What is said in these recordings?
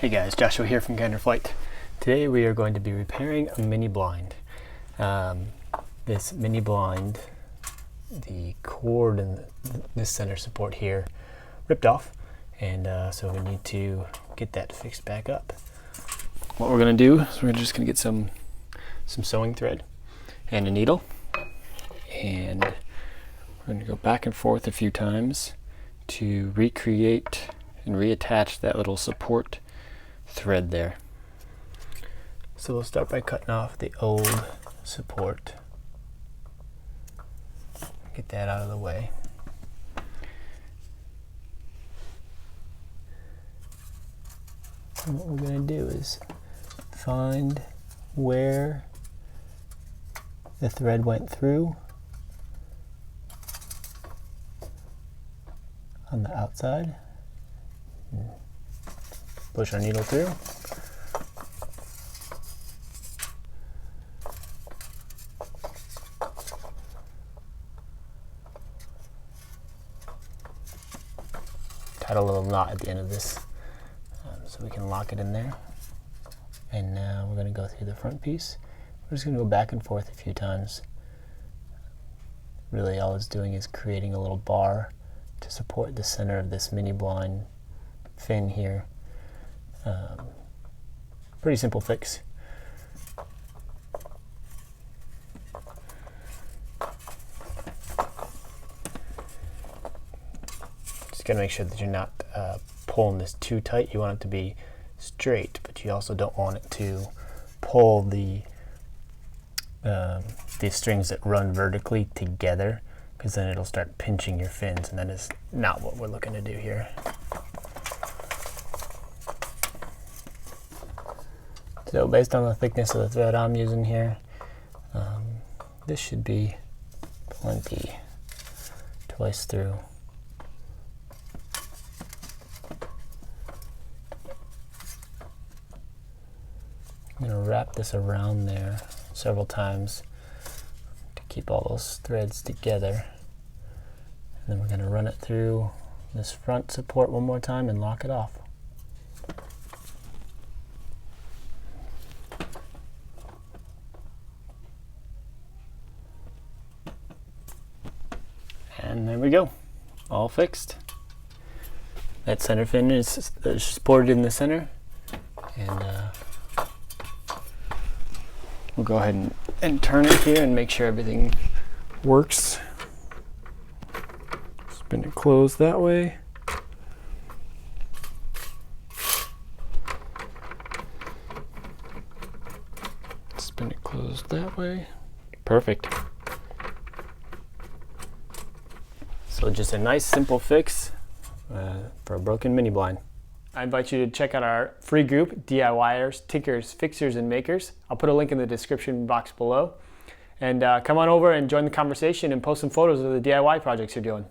Hey guys, Joshua here from Gander Flight. Today we are going to be repairing a mini blind. This mini blind, the cord and this center support here ripped off, and so we need to get that fixed back up. What we're going to do is we're just going to get some sewing thread and a needle, and we're going to go back and forth a few times to recreate and reattach that little support thread there. So we'll start by cutting off the old support. Get that out of the way. And what we're going to do is find where the thread went through on the outside. Push our needle through. Tied a little knot at the end of this so we can lock it in there. And now we're going to go through the front piece. We're just going to go back and forth a few times. Really all it's doing is creating a little bar to support the center of this mini blind fin here. Pretty simple fix. Just gotta make sure that you're not pulling this too tight. You want it to be straight, but you also don't want it to pull the strings that run vertically together, because then it'll start pinching your fins, and that is not what we're looking to do here. So based on the thickness of the thread I'm using here, this should be plenty twice through. I'm going to wrap this around there several times to keep all those threads together. And then we're going to run it through this front support one more time and lock it off. And there we go, all fixed. That center fin is supported in the center, and we'll go ahead and turn it here and make sure everything works. Spin it closed that way. Spin it closed that way. Perfect. So just a nice simple fix for a broken mini blind. I invite you to check out our free group, DIYers, Tinkers, Fixers, and Makers. I'll put a link in the description box below. And come on over and join the conversation and post some photos of the DIY projects you're doing.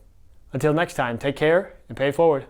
Until next time, take care and pay it forward.